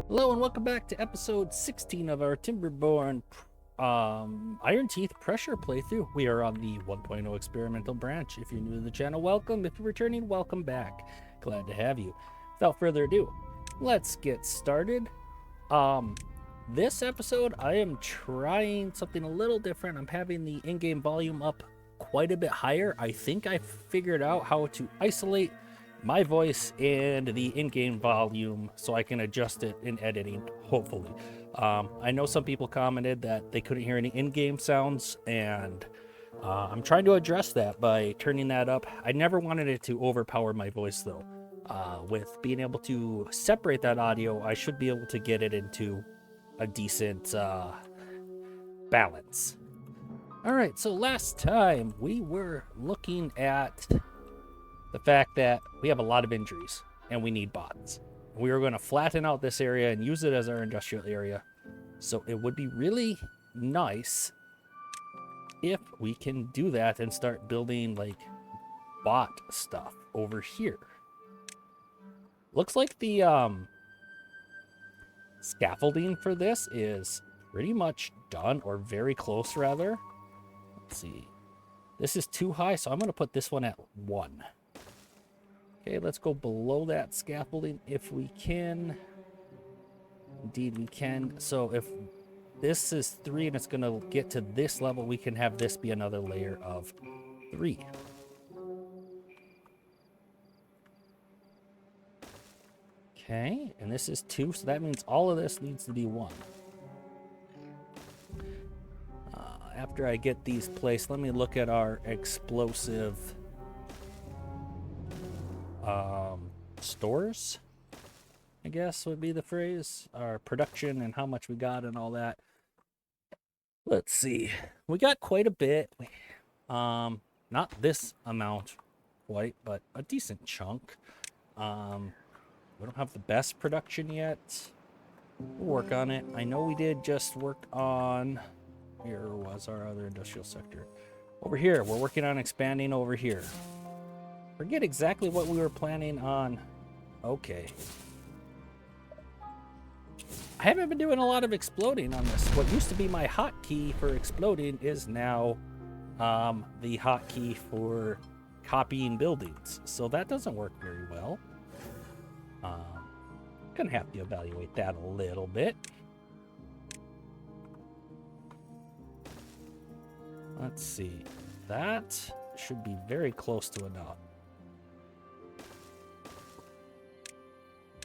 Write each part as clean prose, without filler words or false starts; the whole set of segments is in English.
Hello and welcome back to episode 16 of our Timberborn Ironteeth Pressure playthrough. We are on the 1.0 Experimental Branch. If you're new to the channel, welcome. If you're returning, welcome back. Glad to have you. Without further ado, let's get started. This episode, I am trying something a little different. I'm having the in-game volume up quite a bit higher. I think I figured out how to isolate my voice and the in-game volume so I can adjust it in editing, hopefully. I know some people commented that they couldn't hear any in-game sounds, and I'm trying to address that by turning that up. I never wanted it to overpower my voice, though. With being able to separate that audio, I should be able to get it into a decent balance. All right, so last time we were looking at the fact that we have a lot of injuries and we need bots. We are going to flatten out this area and use it as our industrial area. So it would be really nice if we can do that and start building like bot stuff over here. Looks like the scaffolding for this is pretty much done, or very close rather. Let's see. This is too high, so I'm going to put this one at 1. Okay, let's go below that scaffolding if we can. Indeed, we can. So if this is 3 and it's going to get to this level, we can have this be another layer of 3. Okay, and this is 2, so that means all of this needs to be 1. After I get these placed, let me look at our explosive stores, I guess would be the phrase. Our production and how much we got and all that. Let's see. We got quite a bit. Not this amount quite, but a decent chunk. We don't have the best production yet. We'll work on it. I know we did just work on... Here was our other industrial sector. Over here, we're working on expanding over here. Forget exactly what we were planning on. Okay. I haven't been doing a lot of exploding on this. What used to be my hotkey for exploding is now the hotkey for copying buildings. So that doesn't work very well. Gonna have to evaluate that a little bit. Let's see. That should be very close to enough.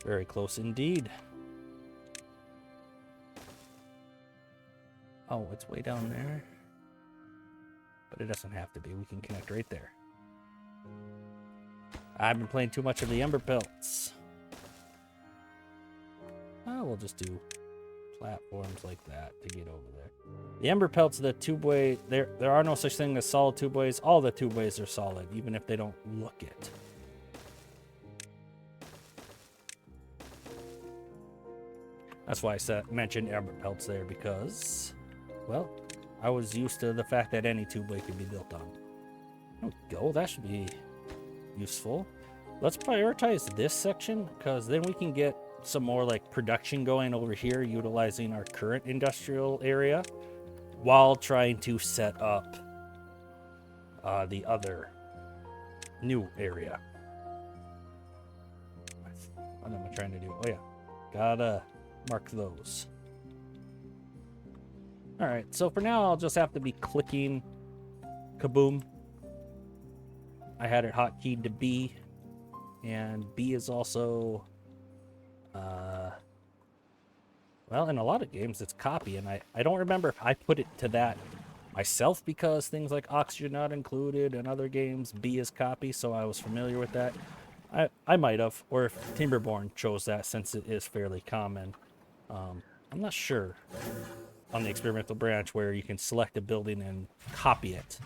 Very close indeed. Oh, it's way down there. But it doesn't have to be. We can connect right there. I've been playing too much of the Ember Pelts. Oh, we'll just do platforms like that to get over there. The Ember Pelts, the tube-way, there are no such thing as solid tube-ways. All the tube-ways are solid, even if they don't look it. That's why I mentioned Ember Pelts there, because, well, I was used to the fact that any tube-way could be built on. There we go, that should be useful. Let's prioritize this section, because then we can get some more like production going over here, utilizing our current industrial area while trying to set up the other new area. What am I trying to do? Oh yeah, gotta mark those. All right, so for now I'll just have to be clicking kaboom. I had it hotkeyed to B, and B is also well, in a lot of games it's copy, and I don't remember if I put it to that myself, because things like Oxygen Not Included and other games, B is copy, so I was familiar with that. I might have, or if Timberborn chose that, since it is fairly common. I'm not sure on the experimental branch where you can select a building and copy it.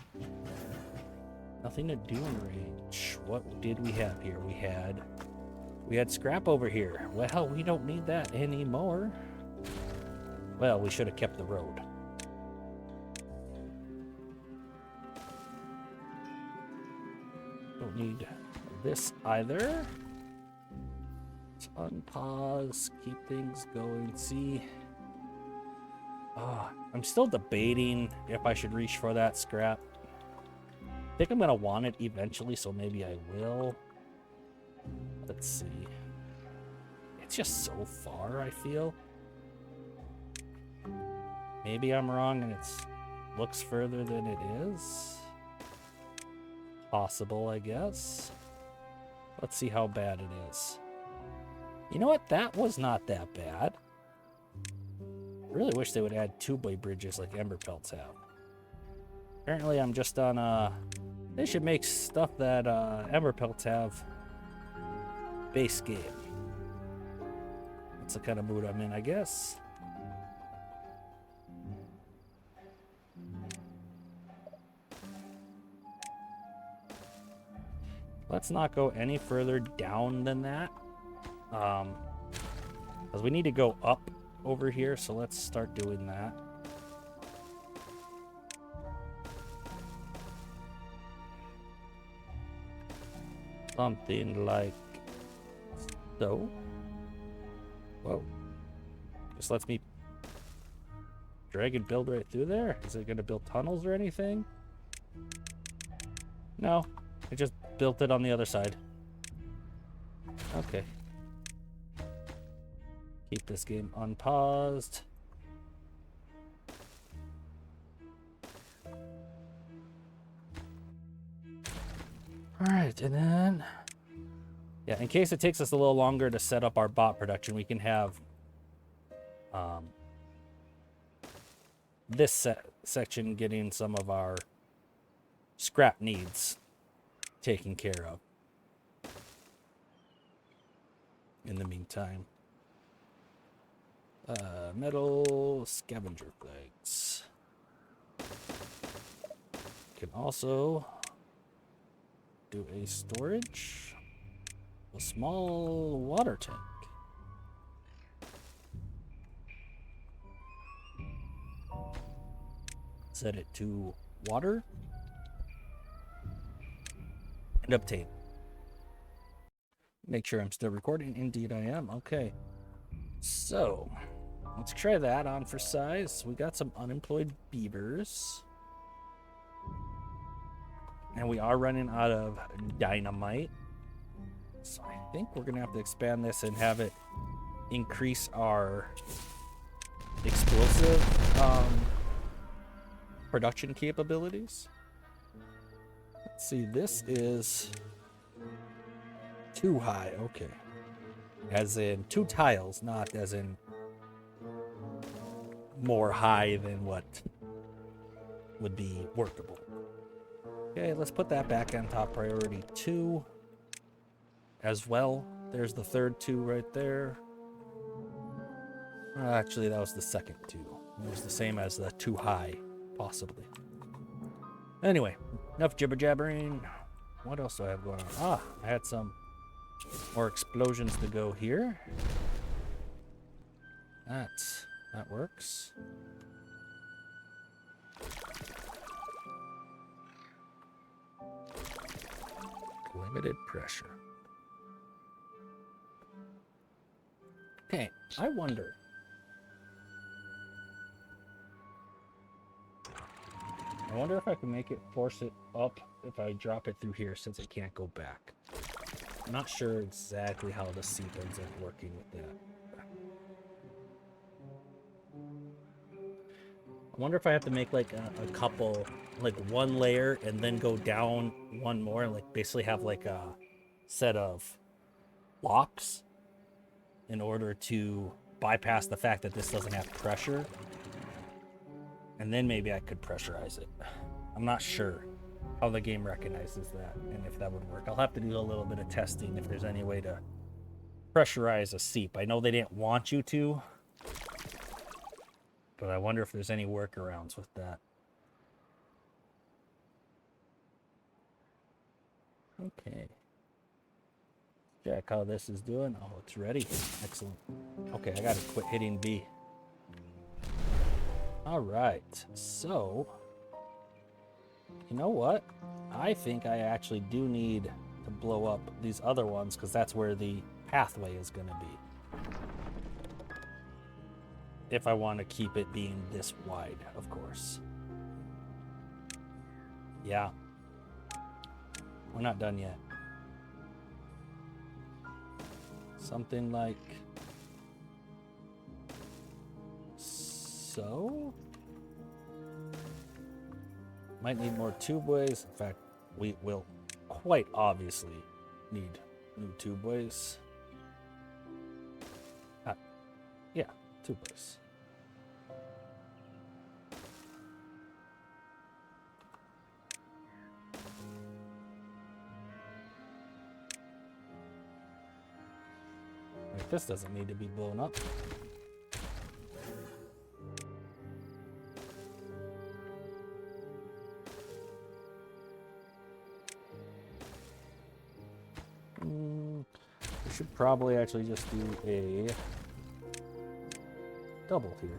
Nothing to do in range. What did we have here? We had scrap over here. Well, we don't need that anymore. Well, we should have kept the road. Don't need this either. Unpause, keep things going. See, I'm still debating if I should reach for that scrap. I think I'm gonna want it eventually, so maybe I will. Let's see. It's just so far, I feel. Maybe I'm wrong and it looks further than it is. Possible, I guess. Let's see how bad it is. You know what? That was not that bad. I really wish they would add two-way bridges like Ember Pelts have. Apparently, I'm just on they should make stuff that Ember Pelts have base game. That's the kind of mood I'm in, I guess. Let's not go any further down than that. Because we need to go up over here, so let's start doing that. Something like so. Whoa. Just lets me drag and build right through there. Is it going to build tunnels or anything? No. It just built it on the other side. Okay. Keep this game unpaused. Alright, and then... yeah, in case it takes us a little longer to set up our bot production, we can have this section getting some of our scrap needs taken care of. In the meantime, metal scavenger flags. Can also do a storage, a small water tank. Set it to water and obtain. Make sure I'm still recording. Indeed I am. Okay. So, let's try that on for size. We got some unemployed beavers. And we are running out of dynamite. So I think we're going to have to expand this and have it increase our explosive production capabilities. Let's see, this is too high. Okay. As in 2 tiles, not as in more high than what would be workable. Okay, let's put that back on top priority 2 as well. There's the third 2 right there. Actually, that was the second 2. It was the same as the 2 high, possibly. Anyway, enough jibber jabbering. What else do I have going on? I had some more explosions to go here. That works. Limited pressure. Okay, I wonder. I wonder if I can make it force it up if I drop it through here, since it can't go back. I'm not sure exactly how the seep ends up working with that. I wonder if I have to make like a couple, like one layer and then go down one more, and like basically have like a set of locks in order to bypass the fact that this doesn't have pressure. And then maybe I could pressurize it. I'm not sure how the game recognizes that and if that would work. I'll have to do a little bit of testing if there's any way to pressurize a seep. I know they didn't want you to, but I wonder if there's any workarounds with that. Okay. Check how this is doing. Oh, it's ready. Excellent. Okay, I gotta quit hitting B. All right, so you know what? I think I actually do need to blow up these other ones, because that's where the pathway is going to be. If I want to keep it being this wide, of course. Yeah. We're not done yet. Something like so. Might need more tubeways. In fact, we will quite obviously need new tubeways. Yeah, tubeways. Like, this doesn't need to be blown up. We should probably actually just do a double here.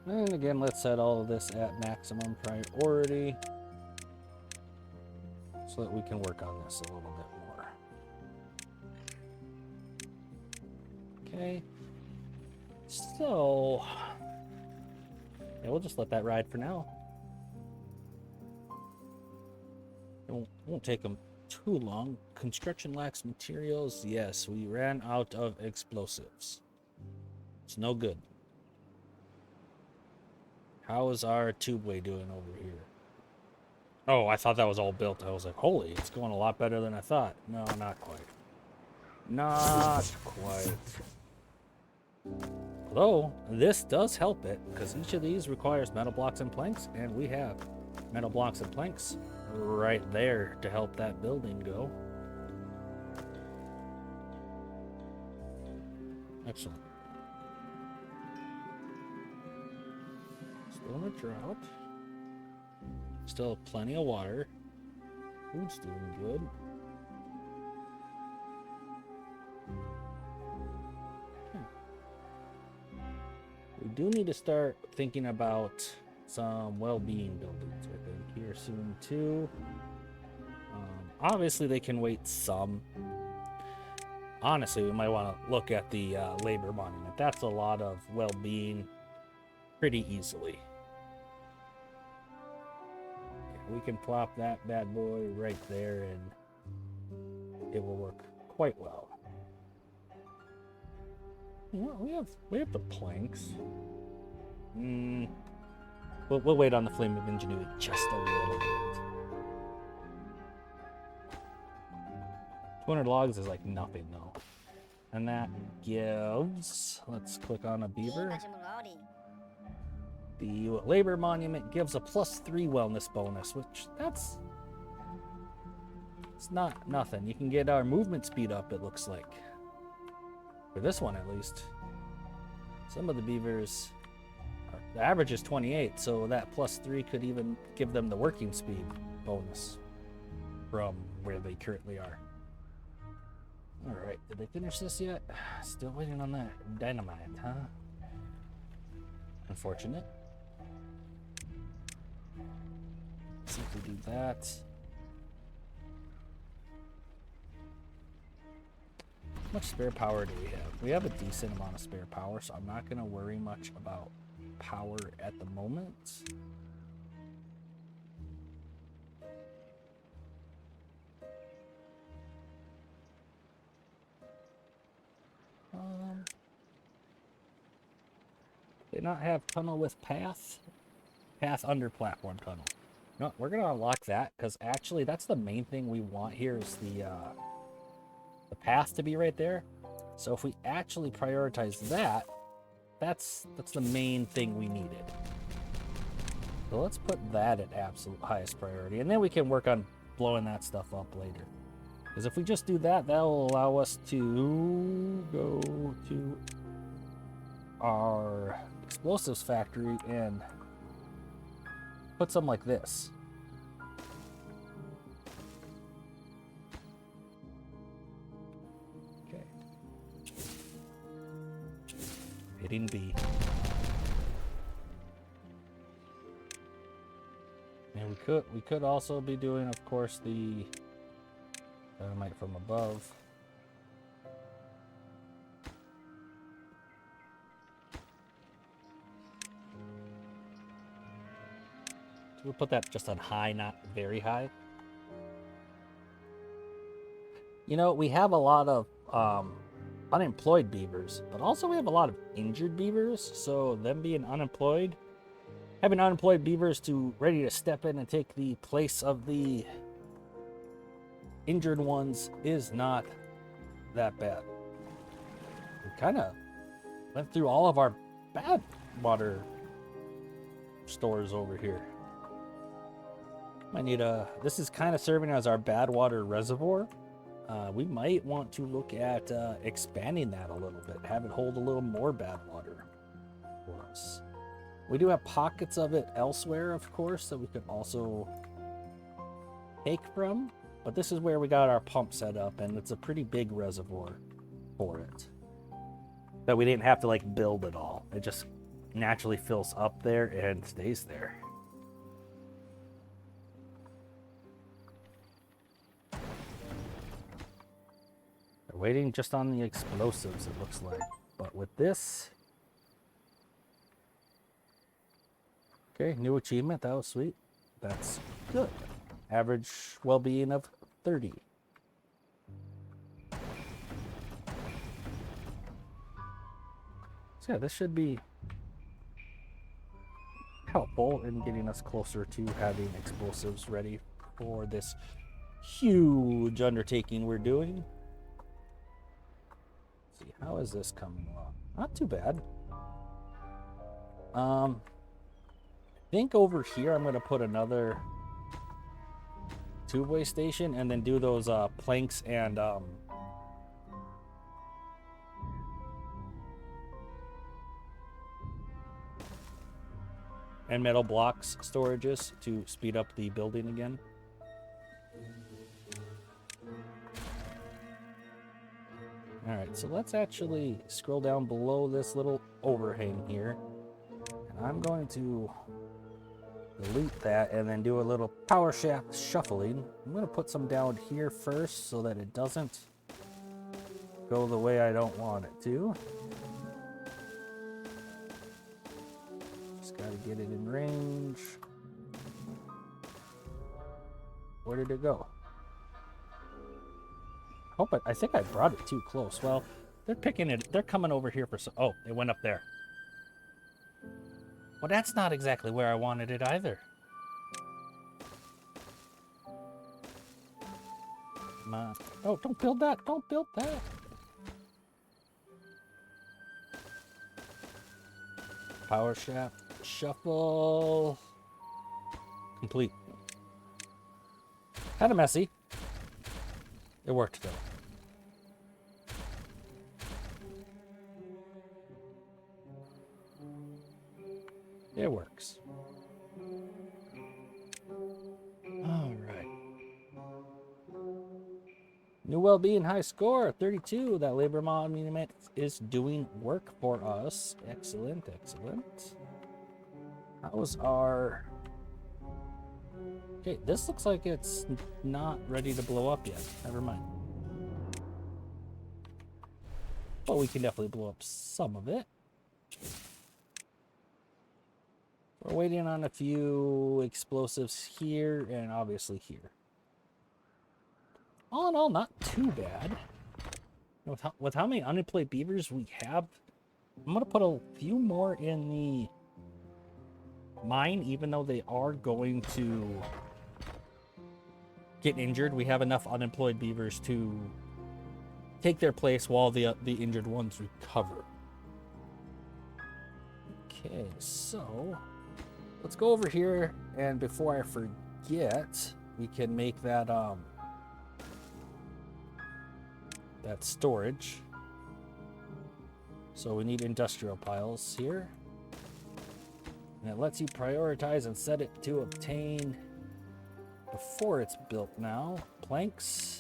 And again, let's set all of this at maximum priority so that we can work on this a little bit more. Okay. So, yeah, we'll just let that ride for now. It won't take them too long. Construction lacks materials. Yes, we ran out of explosives. It's no good. How is our tubeway doing over here? Oh, I thought that was all built. I was like, holy, it's going a lot better than I thought. No, not quite. Not quite. Although, this does help it, because each of these requires metal blocks and planks, and we have metal blocks and planks right there to help that building go. Excellent. Still in a drought. Still plenty of water. Food's doing good. We do need to start thinking about some well-being buildings, I think, here soon too. Obviously, they can wait some. Honestly, we might want to look at the labor monument. That's a lot of well-being pretty easily. We can plop that bad boy right there and it will work quite well. Yeah, we have the planks. We'll wait on the flame of ingenuity just a little bit. 200 logs is like nothing though. And that gives, let's click on a beaver. The labor monument gives a +3 wellness bonus, which it's not nothing. You can get our movement speed up, it looks like. For this one at least. Some of the beavers, the average is 28, so that +3 could even give them the working speed bonus from where they currently are. Alright, did they finish this yet? Still waiting on that dynamite, huh? Unfortunate. Let's see if we do that. How much spare power do we have? We have a decent amount of spare power, so I'm not going to worry much about power at the moment. They not have tunnel with path? Path under platform tunnel. No, we're going to unlock that, because actually that's the main thing we want here is the path to be right there. So if we actually prioritize that, that's the main thing we needed. So let's put that at absolute highest priority, and then we can work on blowing that stuff up later. Because if we just do that, that will allow us to go to our explosives factory and put some like this. Hitting B. And we could also be doing, of course, the dynamite from above. We'll put that just on high, not very high. You know, we have a lot of unemployed beavers, but also we have a lot of injured beavers. So them being unemployed, having unemployed beavers to ready to step in and take the place of the injured ones is not that bad. We kind of went through all of our bad water stores over here. Might need a. This is kind of serving as our bad water reservoir. We might want to look at expanding that a little bit, have it hold a little more bad water for us. We do have pockets of it elsewhere, of course, that we could also take from, but this is where we got our pump set up, and it's a pretty big reservoir for it. That we didn't have to like build it all. It just naturally fills up there and stays there. Waiting just on the explosives, it looks like. But with this... Okay, new achievement. That was sweet. That's good. Average well-being of 30. So yeah, this should be helpful in getting us closer to having explosives ready for this huge undertaking we're doing. How is this coming along? Not too bad. I think over here I'm going to put another tube-way station and then do those planks and metal blocks storages to speed up the building again. All right, so let's actually scroll down below this little overhang here. And I'm going to delete that and then do a little power shaft shuffling. I'm going to put some down here first so that it doesn't go the way I don't want it to. Just got to get it in range. Where did it go? I think I brought it too close. Well, they're picking it. They're coming over here for some. Oh, it went up there. Well, that's not exactly where I wanted it either. Come on. Oh, don't build that. Don't build that. Power shaft shuffle. Complete. Kind of messy. It worked though. It works. All right. New well-being high score, 32. That labor monument is doing work for us. Excellent, excellent. How's our... Okay, this looks like it's not ready to blow up yet. Never mind. But we can definitely blow up some of it. We're waiting on a few explosives here and obviously here. All in all, not too bad. With how many unemployed beavers we have, I'm going to put a few more in the mine, even though they are going to get injured. We have enough unemployed beavers to take their place while the injured ones recover. Okay, so let's go over here, and before I forget, we can make that that storage. So we need industrial piles here. And it lets you prioritize and set it to obtain before it's built now. Planks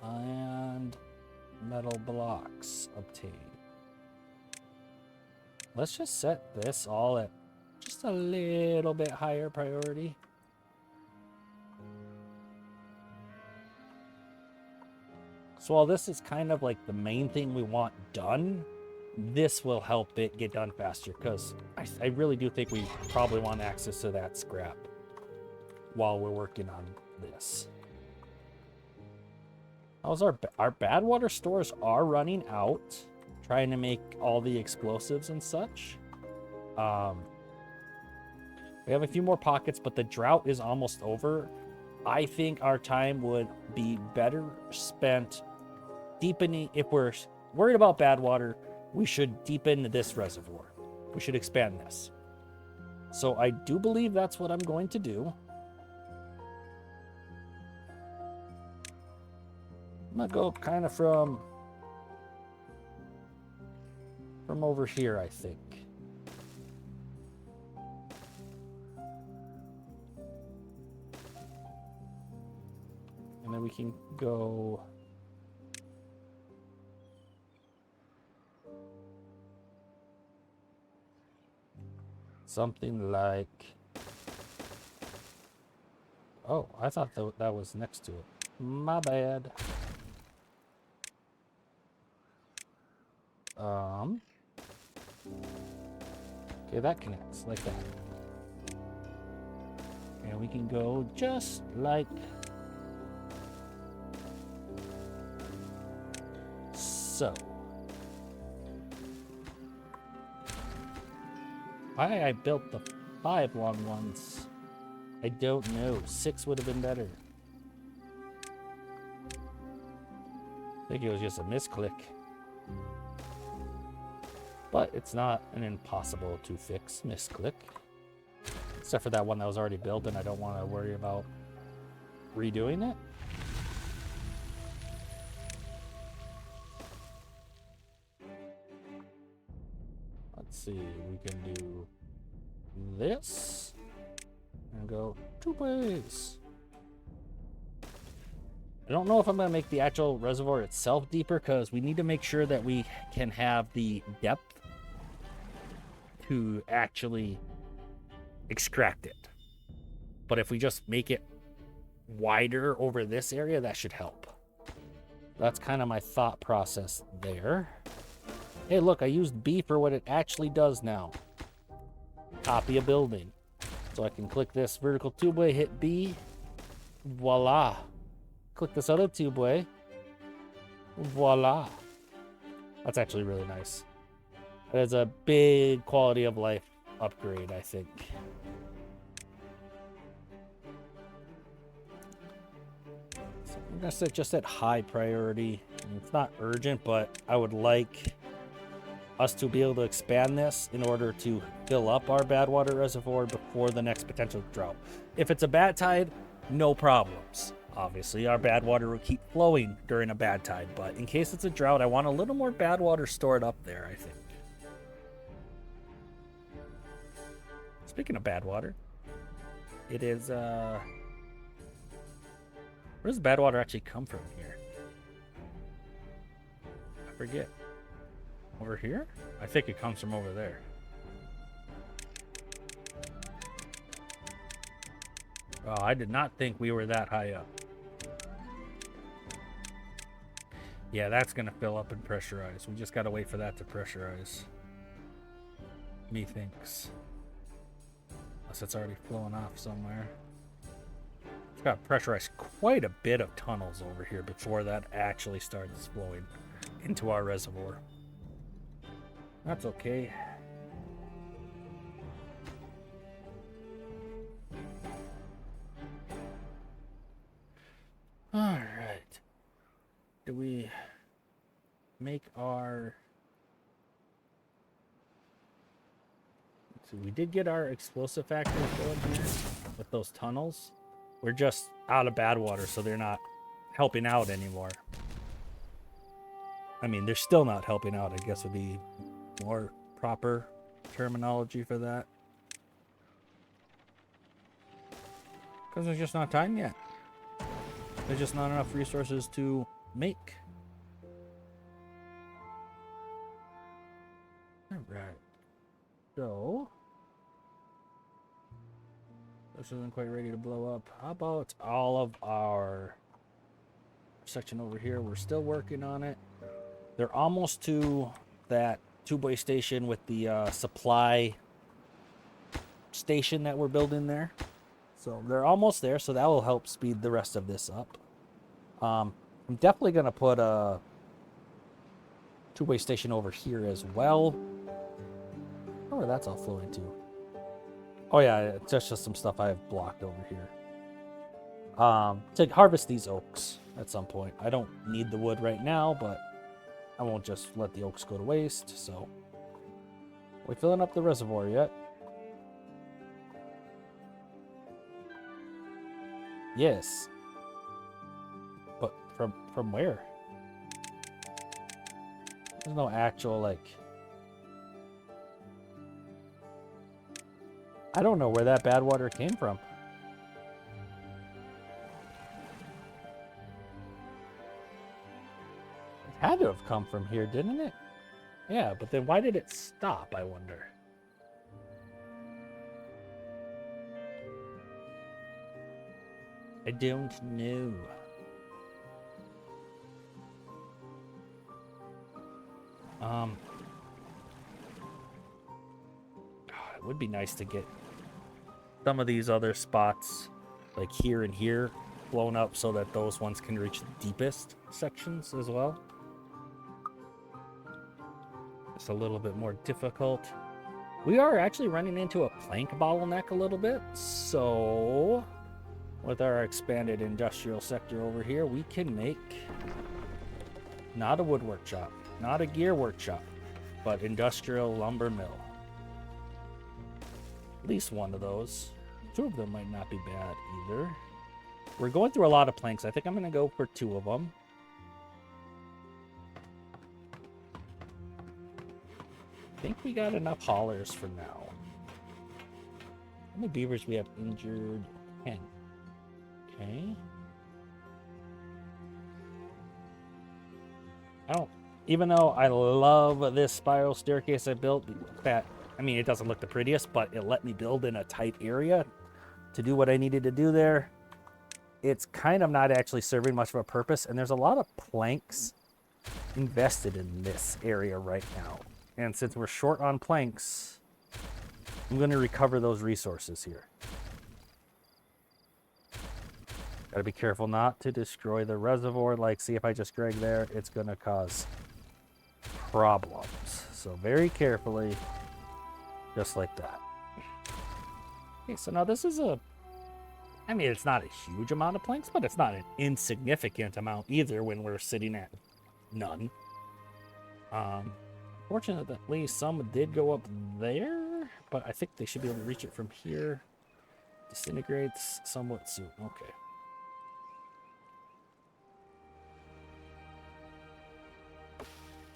and metal blocks obtained. Let's just set this all at just a little bit higher priority. So while this is kind of like the main thing we want done, this will help it get done faster, because I really do think we probably want access to that scrap while we're working on this. How's our badwater stores are running out, trying to make all the explosives and such. We have a few more pockets, but the drought is almost over. I think our time would be better spent deepening. If we're worried about badwater, we should deepen this reservoir. We should expand this. So I do believe that's what I'm going to do. I'm gonna go kind of from over here, I think. And then we can go something like, oh, I thought that was next to it. My bad. Okay, that connects like that. And we can go just like so. Why I built the 5 long ones, I don't know. 6 would have been better. I think it was just a misclick. But it's not an impossible to fix misclick. Except for that one that was already built, and I don't want to worry about redoing it. Let's see, we can do this and go 2 ways. I don't know if I'm going to make the actual reservoir itself deeper, because we need to make sure that we can have the depth to actually extract it. But if we just make it wider over this area, that should help. That's kind of my thought process there. Hey, look, I used B for what it actually does now. Copy a building. So I can click this vertical tubeway, hit B. Voila. Click this other tubeway. Voila. That's actually really nice. That is a big quality of life upgrade, I think. So I'm gonna set just at high priority. It's not urgent, but I would like us to be able to expand this in order to fill up our badwater reservoir before the next potential drought. If it's a bad tide, no problems. Obviously, our badwater will keep flowing during a bad tide, but in case it's a drought, I want a little more badwater stored up there, I think. Speaking of badwater, it is, where does badwater actually come from here? I forget. Over here? I think it comes from over there. Oh, I did not think we were that high up. Yeah, that's going to fill up and pressurize. We just got to wait for that to pressurize. Methinks. Unless it's already flowing off somewhere. It's got to pressurize quite a bit of tunnels over here before that actually starts flowing into our reservoir. That's okay. All right. Do we make our... Let's see, we did get our explosive factory going here with those tunnels. We're just out of badwater, so they're not helping out anymore. I mean, they're still not helping out, I guess would be more proper terminology for that. Because there's just not time yet. There's just not enough resources to make. All right. So, this isn't quite ready to blow up. How about all of our section over here? We're still working on it. They're almost to that two-way station with the supply station that we're building there. So they're almost there, so that will help speed the rest of this up. I'm definitely going to put a two-way station over here as well. Oh, that's all flowing too. Oh yeah, it's just some stuff I have blocked over here. To harvest these oaks at some point. I don't need the wood right now, but I won't just let the oaks go to waste, so. Are we filling up the reservoir yet? Yes. But from where? There's no actual, like... I don't know where that bad water came from. It had to have come from here, didn't it? Yeah, but then why did it stop, I wonder? I don't know. It would be nice to get some of these other spots, like here and here, blown up so that those ones can reach the deepest sections as well. It's a little bit more difficult. We are actually running into a plank bottleneck a little bit, so with our expanded industrial sector over here, we can make not a wood workshop, not a gear workshop, but industrial lumber mill. At least one of those. Two of them might not be bad either. We're going through a lot of planks. I think I'm going to go for 2 of them. I think we got enough haulers for now. How many beavers we have injured? 10. Okay. Even though I love this spiral staircase I built, I mean, it doesn't look the prettiest, but it let me build in a tight area to do what I needed to do there. It's kind of not actually serving much of a purpose, and there's a lot of planks invested in this area right now. And since we're short on planks, I'm going to recover those resources here. Got to be careful not to destroy the reservoir. Like, see, if I just drag there, it's going to cause problems. So very carefully, just like that. Okay, so now this is I mean, it's not a huge amount of planks, but it's not an insignificant amount either when we're sitting at none. Fortunately, some did go up there, but I think they should be able to reach it from here. Disintegrates somewhat soon. Okay.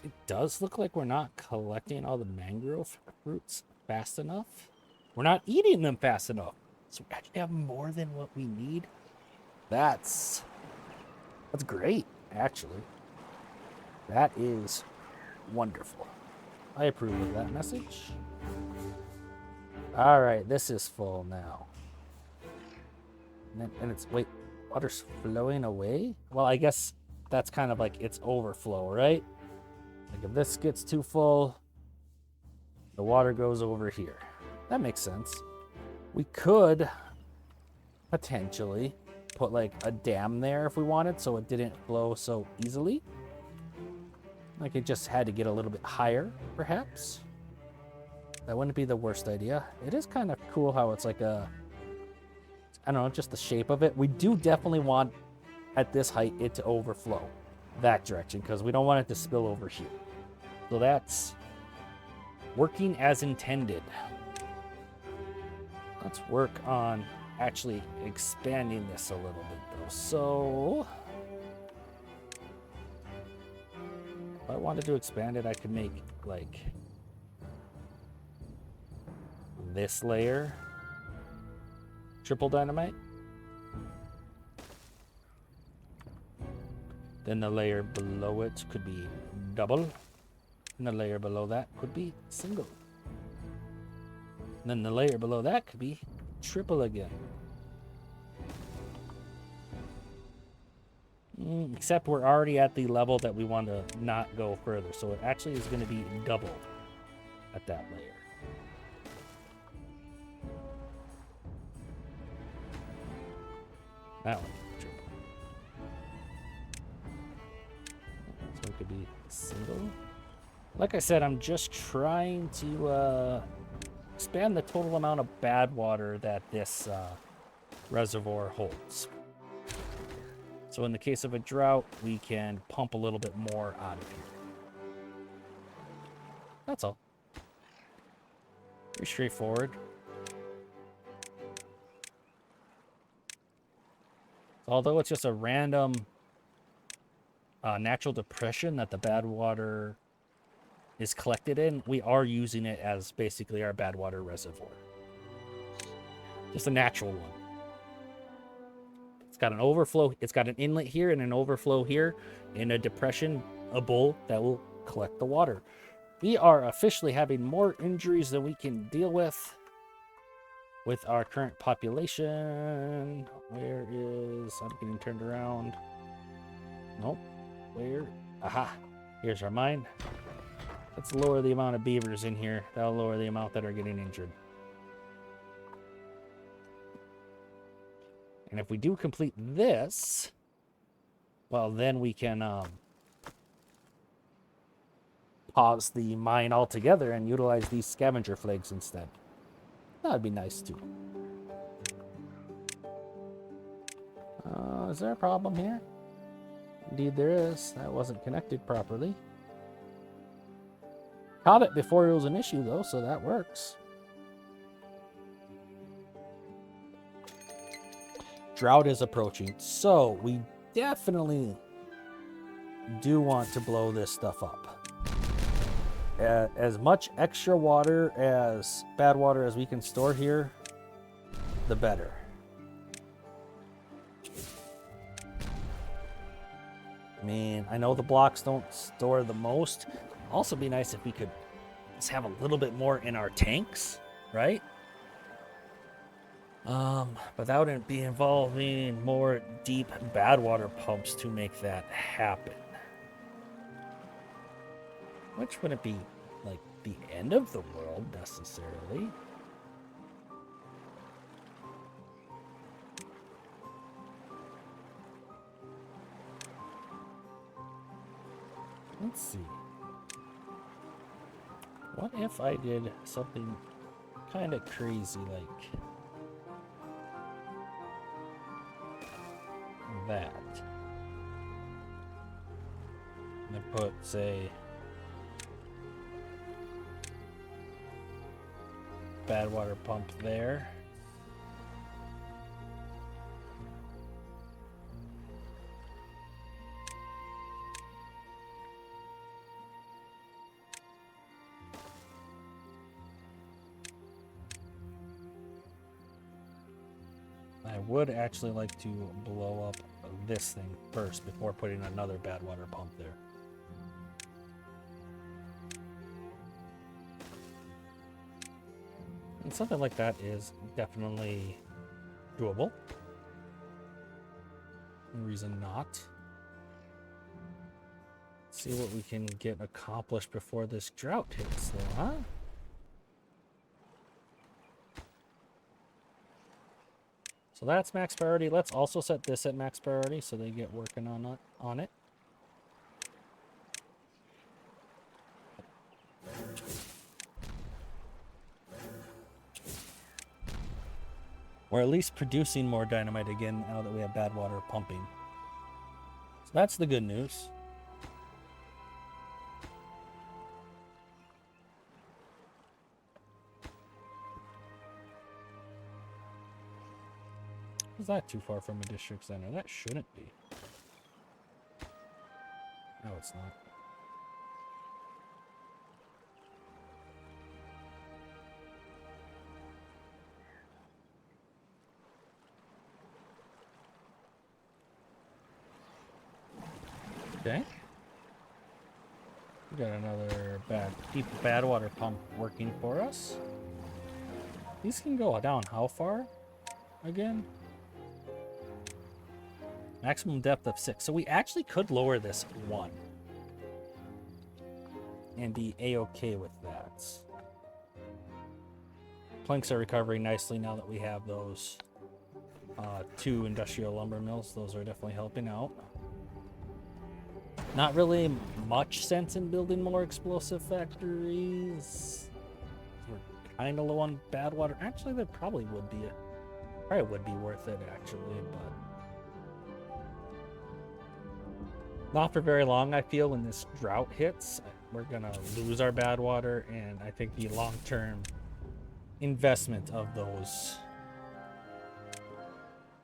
It does look like we're not collecting all the mangrove fruits fast enough. We're not eating them fast enough. So we actually have more than what we need. That's great, actually. That is wonderful. I approve of that message. All right, this is full now. And it's, wait, water's flowing away? Well, I guess that's kind of like its overflow, right? Like if this gets too full, the water goes over here. That makes sense. We could potentially put like a dam there if we wanted, so it didn't flow so easily. Like it just had to get a little bit higher, perhaps. That wouldn't be the worst idea. It is kind of cool how it's like I don't know, just the shape of it. We do definitely want, at this height, it to overflow that direction because we don't want it to spill over here. So that's working as intended. Let's work on actually expanding this a little bit though. So if I wanted to expand it, I could make like this layer triple dynamite. Then the layer below it could be double. And the layer below that could be single. And then the layer below that could be triple again. Except we're already at the level that we want to not go further. So it actually is going to be double at that layer. That one. Triple. So it could be single. Like I said, I'm just trying to expand the total amount of bad water that this reservoir holds. So in the case of a drought, we can pump a little bit more out of here. That's all. Pretty straightforward. Although it's just a random natural depression that the bad water is collected in, we are using it as basically our bad water reservoir. Just a natural one. It's got an overflow. It's got an inlet here and an overflow here in a depression, a bowl that will collect the water. We are officially having more injuries than we can deal with our current population. Where is... I'm getting turned around. Nope. Where? Aha. Here's our mine. Let's lower the amount of beavers in here. That'll lower the amount that are getting injured. And if we do complete this, well, then we can pause the mine altogether and utilize these scavenger flags instead. That'd be nice too. Is there a problem here? Indeed there is. That wasn't connected properly. Caught it before it was an issue though, so that works. Drought is approaching, so we definitely do want to blow this stuff up. As much extra water as bad water as we can store here, the better. I mean, I know the blocks don't store the most. Also be nice if we could just have a little bit more in our tanks, right? Without it be involving more deep bad water pumps to make that happen. Which wouldn't be like the end of the world necessarily. Let's see. What if I did something kind of crazy like that? And then put, say, bad water pump there. I would actually like to blow up this thing first before putting another bad water pump there. And something like that is definitely doable. No reason not. See what we can get accomplished before this drought hits, though, huh? So that's max priority. Let's also set this at max priority so they get working on it. Or at least producing more dynamite again now that we have bad water pumping. So that's the good news. Is that too far from a district center? That shouldn't be. No, it's not. Okay. We got another deep bad water pump working for us. These can go down how far again? Maximum depth of 6. So we actually could lower this 1 and be a-okay with that. Planks are recovering nicely now that we have those 2 industrial lumber mills. Those are definitely helping out. Not really much sense in building more explosive factories. We're kind of low on badwater. Actually, that probably would be worth it actually, but not for very long. I feel when this drought hits, we're gonna lose our badwater, and I think the long-term investment of those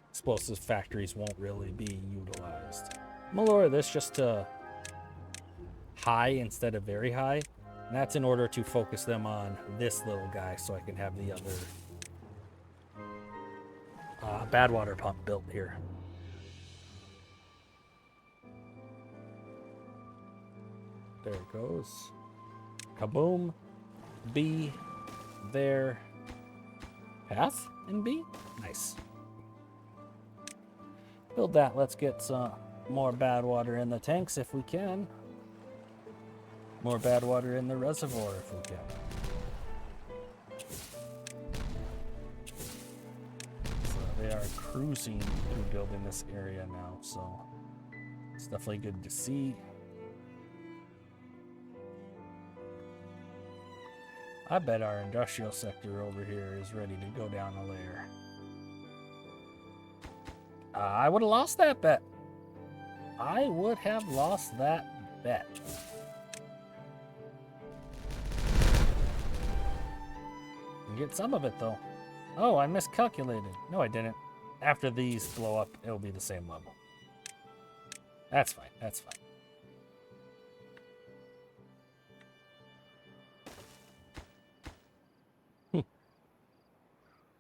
explosive factories won't really be utilized. I'm gonna lower this just to high instead of very high, and that's in order to focus them on this little guy so I can have the other badwater pump built here. There it goes. Kaboom. B. There. Path and B. Nice. Build that. Let's get some more badwater in the tanks if we can. More badwater in the reservoir if we can. So they are cruising through building this area now, so it's definitely good to see. I bet our industrial sector over here is ready to go down a layer. I would have lost that bet. I would have lost that bet. Get some of it though. Oh, I miscalculated. No, I didn't. After these blow up, it'll be the same level. That's fine. That's fine.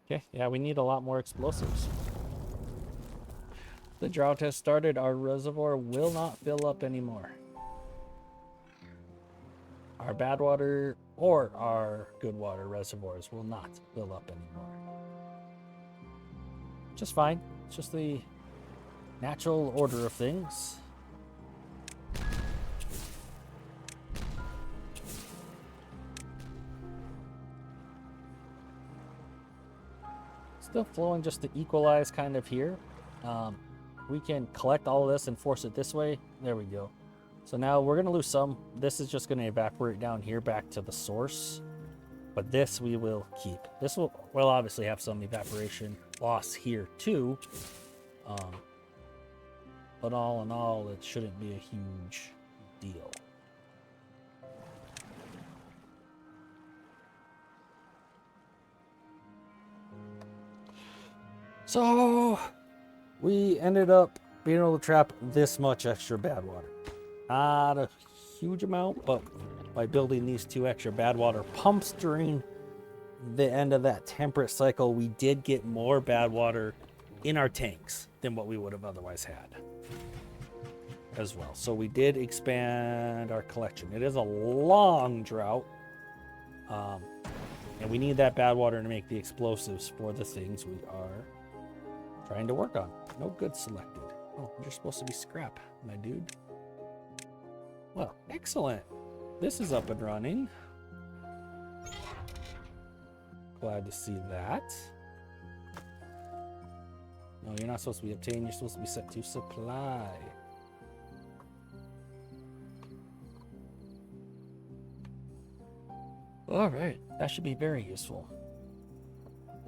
Okay, yeah, we need a lot more explosives. The drought has started. Our reservoir will not fill up anymore. Our bad water or our good water reservoirs will not fill up anymore. Just fine. It's just the natural order of things. Still flowing just to equalize kind of here. We can collect all of this and force it this way. There we go. So now we're going to lose some. This is just going to evaporate down here back to the source. But this we will keep. This will obviously have some evaporation loss here too. But all in all, it shouldn't be a huge deal. So we ended up being able to trap this much extra bad water. Not a huge amount, but by building these 2 extra bad water pumps during the end of that temperate cycle, we did get more bad water in our tanks than what we would have otherwise had as well. So we did expand our collection. It is a long drought, and we need that bad water to make the explosives for the things we are trying to work on. No good selected. Oh, you're supposed to be scrap, my dude. Well, excellent. This is up and running. Glad to see that. No, you're not supposed to be obtained. You're supposed to be set to supply. All right, that should be very useful.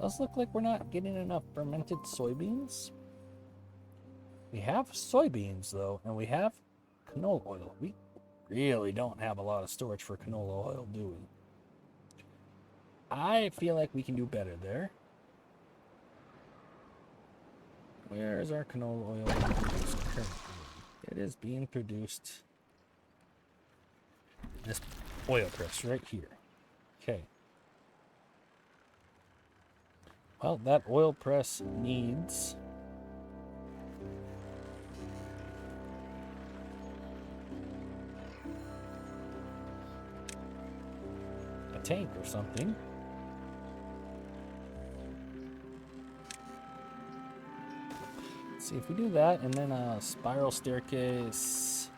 Does look like we're not getting enough fermented soybeans. We have soybeans though, and we have canola oil. We really don't have a lot of storage for canola oil, do we? I feel like we can do better there. Where is our canola oil being produced currently? It is being produced in this oil press right here. Okay. Well, that oil press needs a tank or something. Let's see if we do that, and then a spiral staircase.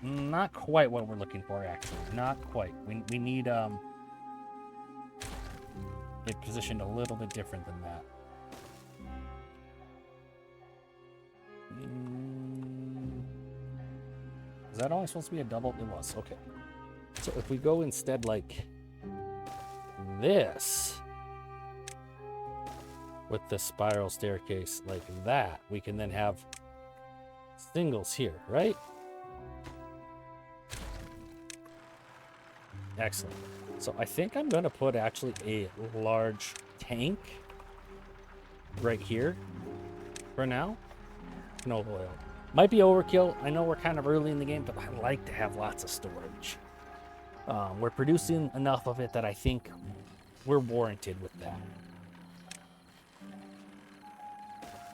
Not quite what we're looking for, actually. Not quite. We need it positioned a little bit different than that. Is that only supposed to be a double? It was. Okay. So if we go instead like this, with the spiral staircase like that, we can then have singles here, right? Excellent. So I think I'm going to put actually a large tank right here for now. No oil. Might be overkill. I know we're kind of early in the game, but I like to have lots of storage. We're producing enough of it that I think we're warranted with that.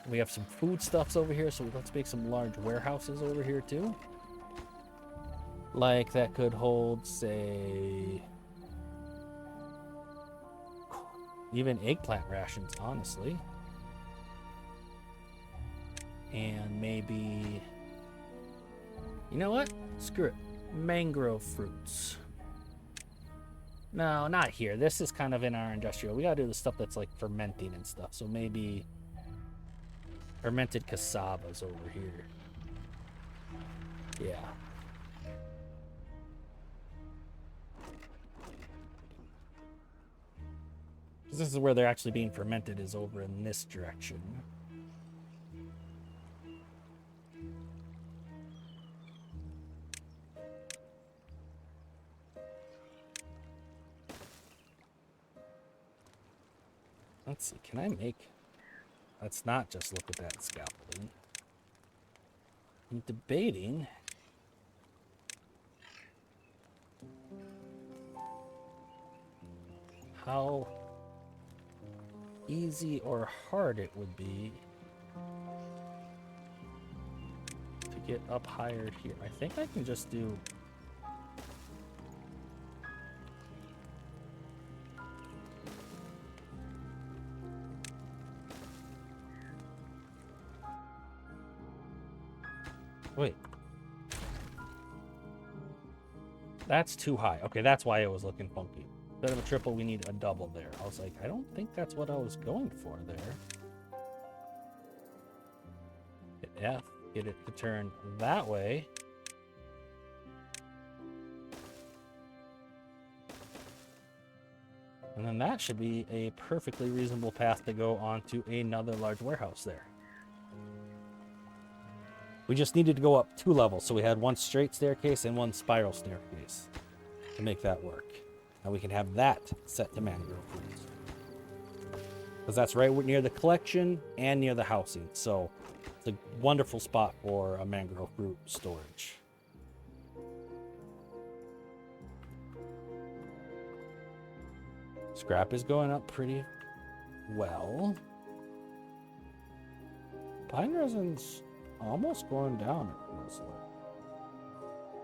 We have some foodstuffs over here, so let's make some large warehouses over here too. Like that could hold, say, even eggplant rations, honestly. And maybe, you know what? Screw it. Mangrove fruits. No, not here. This is kind of in our industrial. We gotta do the stuff that's like fermenting and stuff. So maybe fermented cassavas over here. Yeah. This is where they're actually being fermented, is over in this direction. Let's see, can I make... Let's not just look at that scaffolding. I'm debating... how easy or hard it would be to get up higher here. I think I can just do... Wait. That's too high. Okay, that's why it was looking funky. Instead of a triple, we need a double there. I was like, I don't think that's what I was going for there. Hit F, get it to turn that way. And then that should be a perfectly reasonable path to go onto another large warehouse there. We just needed to go up 2 levels, so we had one straight staircase and one spiral staircase to make that work. And we can have that set to mangrove fruits. Because that's right near the collection and near the housing. So it's a wonderful spot for a mangrove fruit storage. Scrap is going up pretty well. Pine resin's almost going down, it feels like.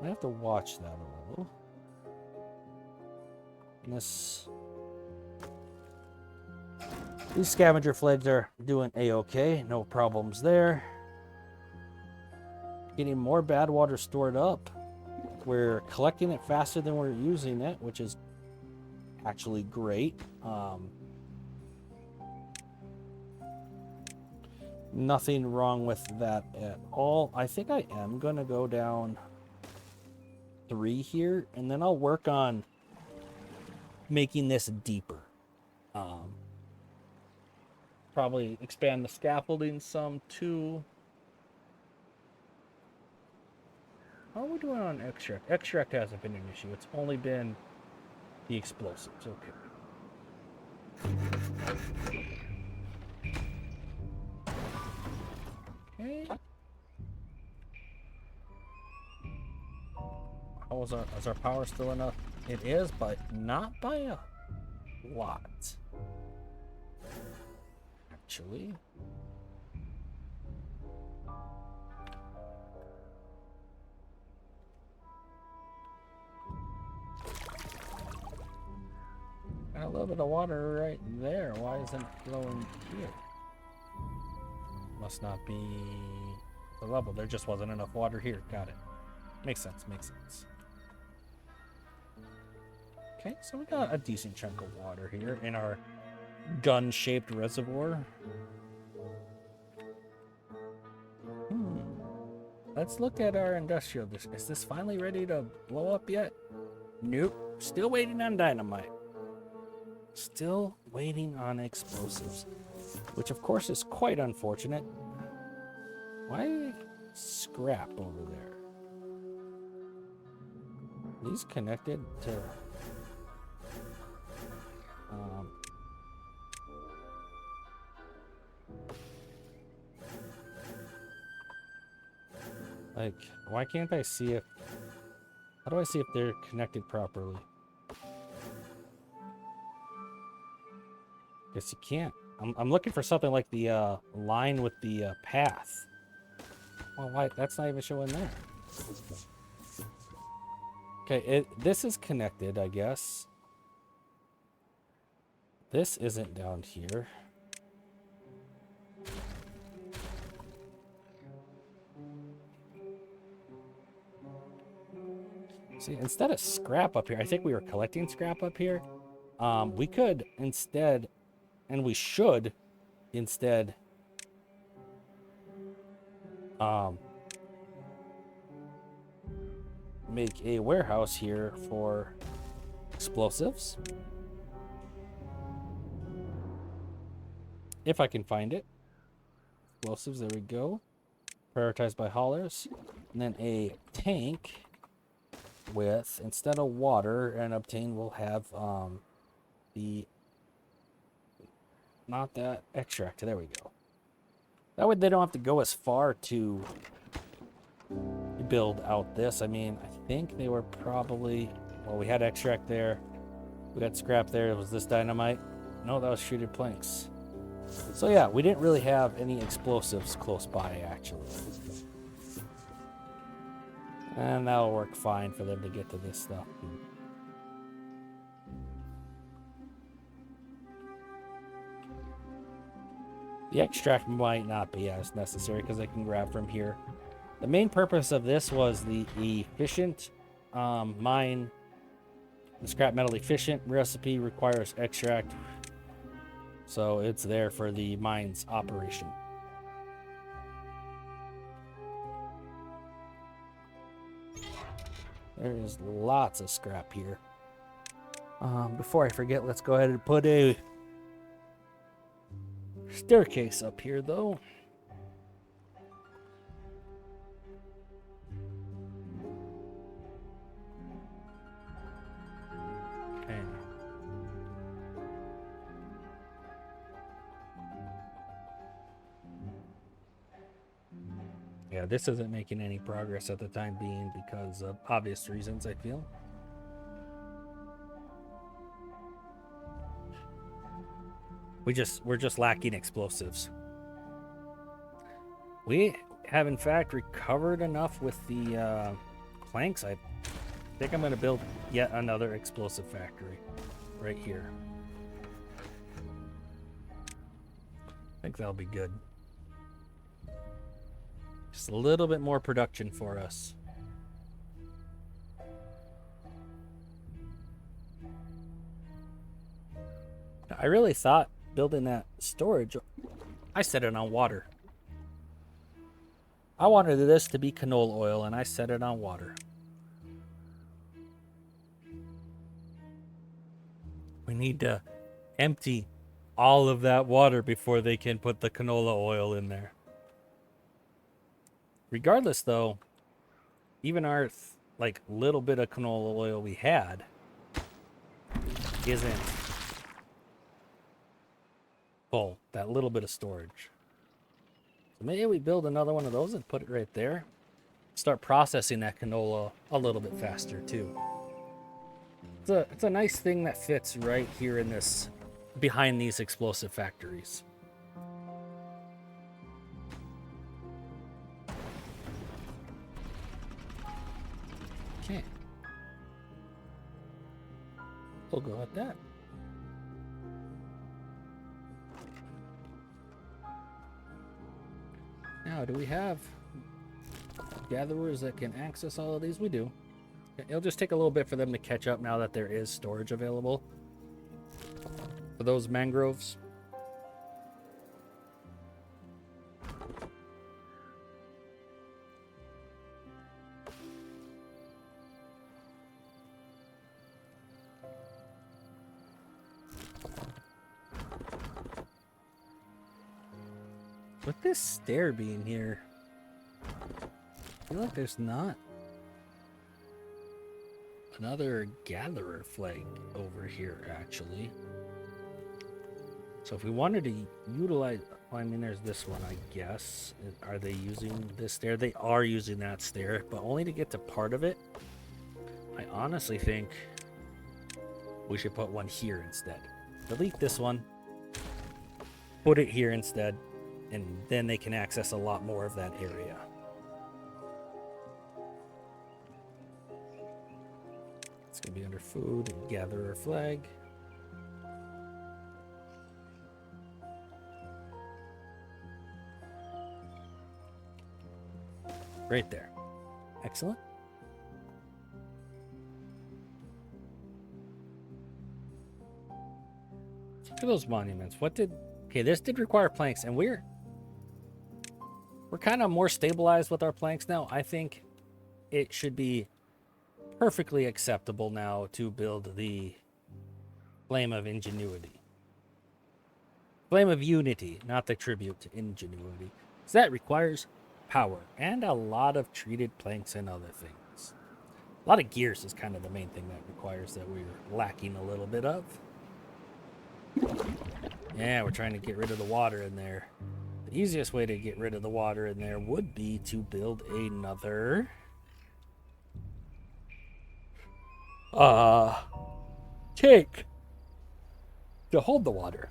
I have to watch that a little. These scavenger flags are doing a-okay, no problems there. Getting more bad water stored up. We're collecting it faster than we're using it, which is actually great. Nothing wrong with that at all. I think I am gonna go down 3 here, and then I'll work on making this deeper. Probably expand the scaffolding some too. How are we doing on extract? Extract hasn't been an issue. It's only been the explosives. Okay. Okay. Is our power still enough? It is, but not by a lot. Actually. Got a little bit of water right there. Why isn't it flowing here? must not be the level. There just wasn't enough water here. Got it. Makes sense, makes sense. Okay, so we got a decent chunk of water here in our gun-shaped reservoir. Let's look at our industrial district. Is this finally ready to blow up yet? Nope. Still waiting on dynamite. Still waiting on explosives. Which, of course, is quite unfortunate. Why scrap over there? Are these connected to... like, why can't I see if... How do I see if they're connected properly? Guess you can't. I'm looking for something like the line with the path. Well, why? That's not even showing there. Okay, this is connected, I guess. This isn't down here. See, instead of scrap up here, I think we were collecting scrap up here. We could instead, and we should instead, make a warehouse here for explosives. If I can find it. Explosives, there we go. Prioritized by haulers. And then a tank with, instead of water and obtain, we'll have the, not that extract. There we go. That way they don't have to go as far to build out this. I mean, I think they were probably, well, we had extract there. We got scrap there. Was this dynamite? No, that was treated planks. So yeah, we didn't really have any explosives close by, actually. And that'll work fine for them to get to this stuff. The extract might not be as necessary because I can grab from here. The main purpose of this was the efficient mine. The scrap metal efficient recipe requires extract. So it's there for the mine's operation. There is lots of scrap here. Before I forget, let's go ahead and put a staircase up here, though. Okay. Yeah, this isn't making any progress at the time being because of obvious reasons, I feel. We're just lacking explosives. We have in fact recovered enough with the planks. I think I'm going to build yet another explosive factory right here. I think that'll be good. Just a little bit more production for us. I really thought building that storage, I set it on water. I wanted this to be canola oil and I set it on water. We need to empty all of that water before they can put the canola oil in there. Regardless, though, even our like little bit of canola oil we had isn't full. That little bit of storage. So maybe we build another one of those and put it right there. Start processing that canola a little bit faster too. It's a nice thing that fits right here in this, behind these explosive factories. Okay. We'll go at that. Now, do we have gatherers that can access all of these? We do. It'll just take a little bit for them to catch up now that there is storage available for those mangroves. With this stair being here, I feel like there's not another gatherer flag over here, actually. So if we wanted to utilize, well, I mean, there's this one, I guess. Are they using this stair? They are using that stair, but only to get to part of it. I honestly think we should put one here instead. Delete this one, put it here instead, and then they can access a lot more of that area. It's going to be under food and gatherer flag. Right there. Excellent. Look at those monuments. What did... Okay, this did require planks, and we're kind of more stabilized with our planks now. I think it should be perfectly acceptable now to build the Flame of Ingenuity. Flame of Unity, not the tribute to Ingenuity. So that requires power and a lot of treated planks and other things. A lot of gears is kind of the main thing that requires that we're lacking a little bit of. Yeah, we're trying to get rid of the water in there. The easiest way to get rid of the water in there would be to build another tank to hold the water.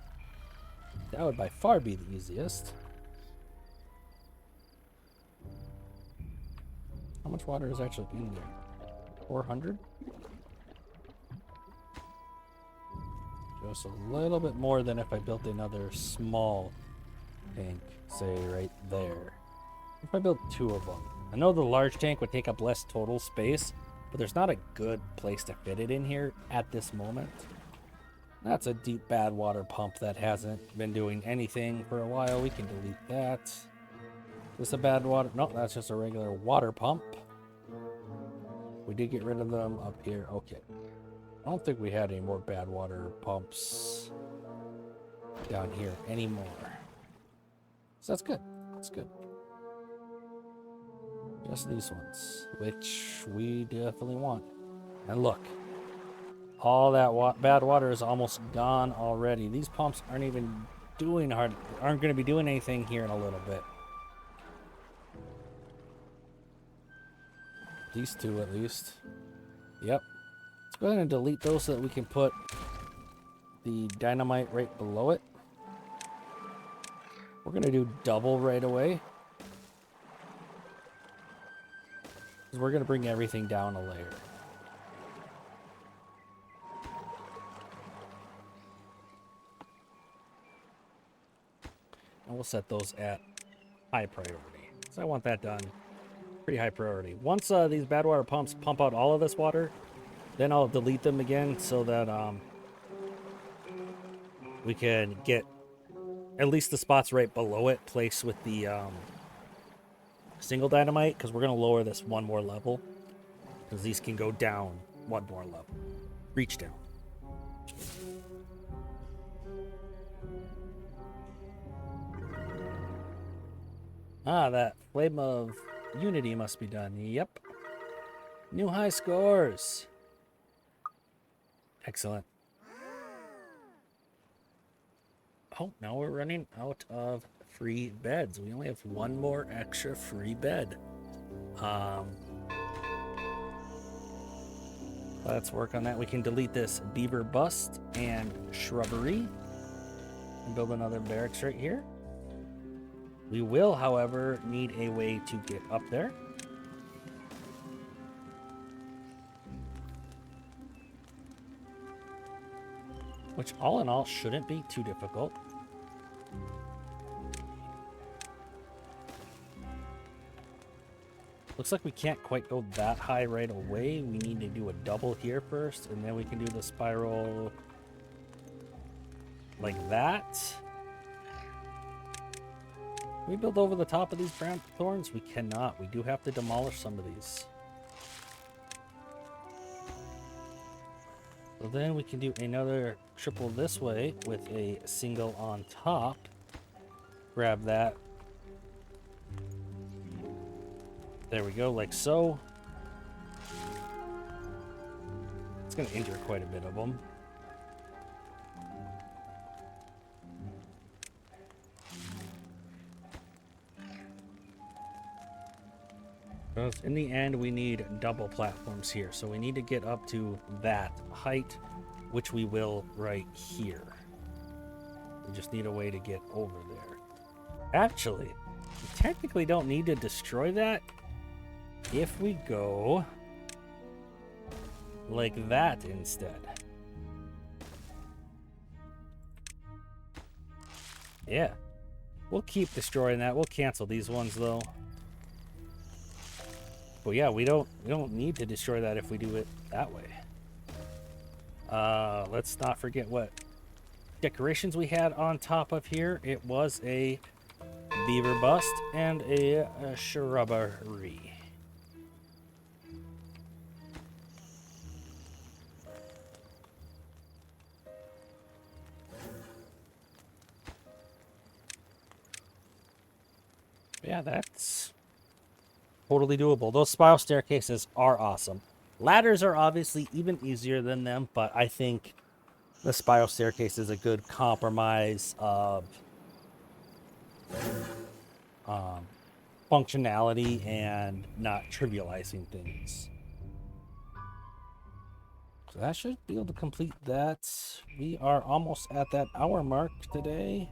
That would by far be the easiest. How much water is actually in there? 400? Just a little bit more than if I built another small tank, say right there. If I built two of them. I know the large tank would take up less total space, but there's not a good place to fit it in here at this moment. That's a deep bad water pump that hasn't been doing anything for a while. We can delete that. Is this a bad water? No, that's just a regular water pump. We did get rid of them up here. Okay. I don't think we had any more bad water pumps down here anymore. So that's good. That's good. Just these ones, which we definitely want. And look, all that bad water is almost gone already. These pumps aren't even doing aren't going to be doing anything here in a little bit. These two at least. Yep. Let's go ahead and delete those so that we can put the dynamite right below it. We're going to do double right away. Because we're going to bring everything down a layer. And we'll set those at high priority. So I want that done. Pretty high priority. Once these bad water pumps pump out all of this water, then I'll delete them again so that we can get at least the spots right below it placed with the single dynamite, because we're going to lower this one more level, because these can go down one more level. Reach down. Ah, that Flame of Unity must be done. Yep. New high scores. Excellent. Oh, now we're running out of free beds. We only have one more extra free bed. Let's work on that. We can delete this beaver bust and shrubbery and build another barracks right here. We will, however, need a way to get up there. Which, all in all, shouldn't be too difficult. Looks like we can't quite go that high right away. We need to do a double here first, and then we can do the spiral like that. Can we build over the top of these brown thorns? We cannot. We do have to demolish some of these. So then we can do another triple this way with a single on top. Grab that. There we go, like so. It's going to injure quite a bit of them. Because in the end, we need double platforms here. So we need to get up to that height, which we will right here. We just need a way to get over there. Actually, we technically don't need to destroy that if we go like that instead. Yeah. We'll keep destroying that. We'll cancel these ones though. But yeah, we don't need to destroy that if we do it that way. Let's not forget what decorations we had on top of here. It was a beaver bust and a shrubbery. Yeah, that's totally doable. Those spiral staircases are awesome. Ladders are obviously even easier than them, but I think the spiral staircase is a good compromise of functionality and not trivializing things. So that should be able to complete that. We are almost at that hour mark today.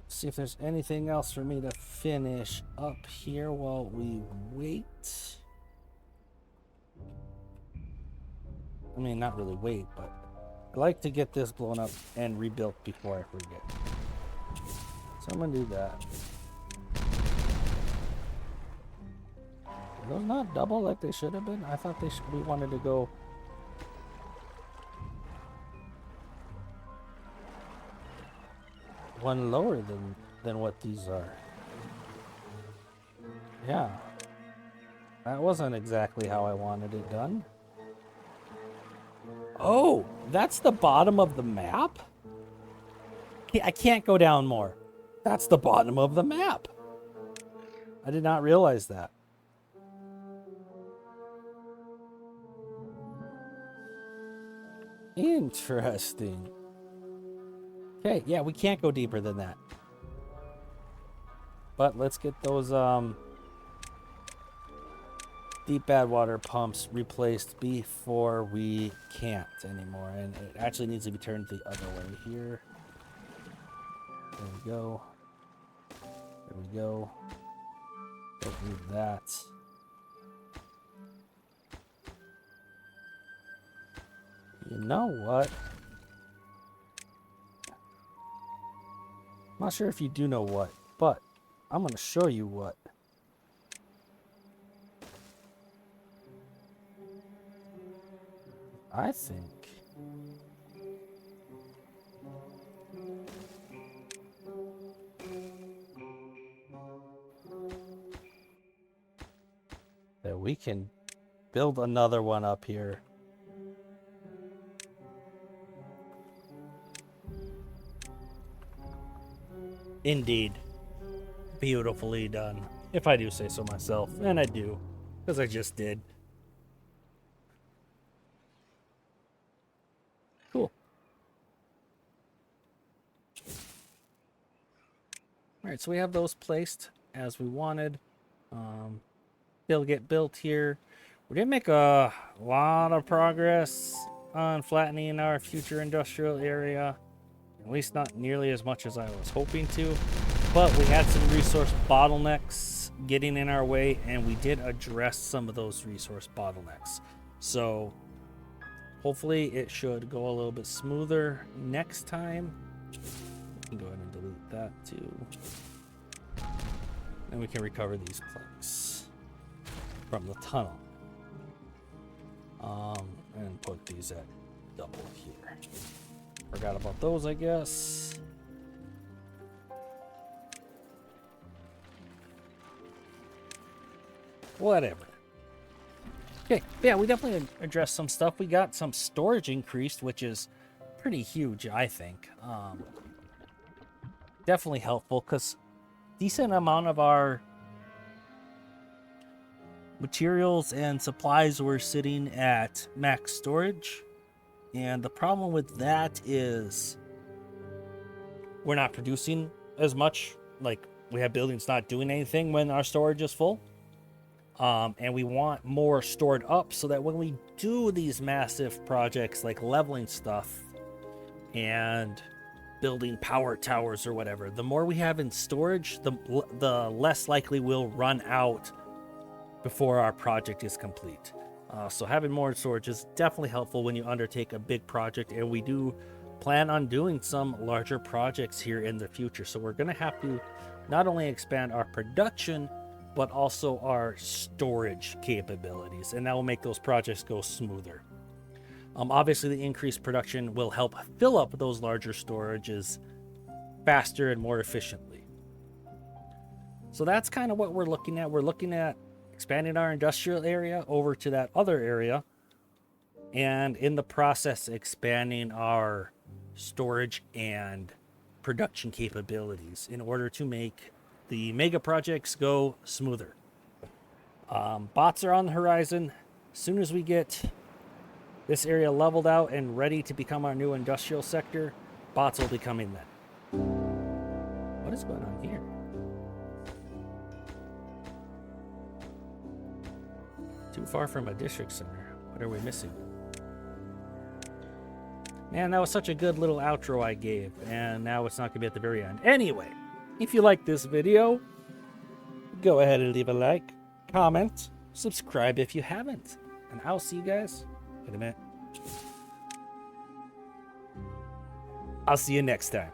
Let's see if there's anything else for me to finish up here while we wait. I mean, not really wait, but I like to get this blown up and rebuilt before I forget. So I'm gonna do that. Are those not double like they should have been? I thought we wanted to go one lower than what these are. Yeah. That wasn't exactly how I wanted it done. Oh, that's the bottom of the map? I can't go down more. That's the bottom of the map. I did not realize that. Interesting. Okay, yeah, we can't go deeper than that. But let's get those deep badwater pumps replaced before we can't anymore. And it actually needs to be turned the other way here. There we go. There we go. Don't need that. You know what? I'm not sure if you do know what, but I'm going to show you what. I think that we can build another one up here. Indeed. Beautifully done. If I do say so myself. And I do. Because I just did. Cool. Alright, so we have those placed as we wanted. They'll get built here. We did make a lot of progress on flattening our future industrial area. At least not nearly as much as I was hoping to. But we had some resource bottlenecks getting in our way, and we did address some of those resource bottlenecks. So hopefully it should go a little bit smoother next time. We can go ahead and delete that too. And we can recover these planks. from the tunnel. And put these at double here. Forgot about those, I guess. Whatever. Okay, yeah, we definitely addressed some stuff. We got some storage increased, which is pretty huge, I think. Definitely helpful, because decent amount of our materials and supplies were sitting at max storage. And the problem with that is we're not producing as much. Like, we have buildings not doing anything when our storage is full. And we want more stored up so that when we do these massive projects like leveling stuff and building power towers or whatever, the more we have in storage, the less likely we'll run out before our project is complete. So having more storage is definitely helpful when you undertake a big project, and we do plan on doing some larger projects here in the future. So we're going to have to not only expand our production, but also our storage capabilities, and that will make those projects go smoother. Obviously, the increased production will help fill up those larger storages faster and more efficiently. So that's kind of what we're looking at. We're looking at expanding our industrial area over to that other area, and in the process expanding our storage and production capabilities in order to make the mega projects go smoother. Bots are on the horizon. As soon as we get this area leveled out and ready to become our new industrial sector, bots will be coming then. What is going on here? Too far from a district center. What are we missing? Man, that was such a good little outro I gave, and now it's not going to be at the very end. Anyway, if you like this video, go ahead and leave a like, comment, subscribe if you haven't, and I'll see you guys in a minute. I'll see you next time.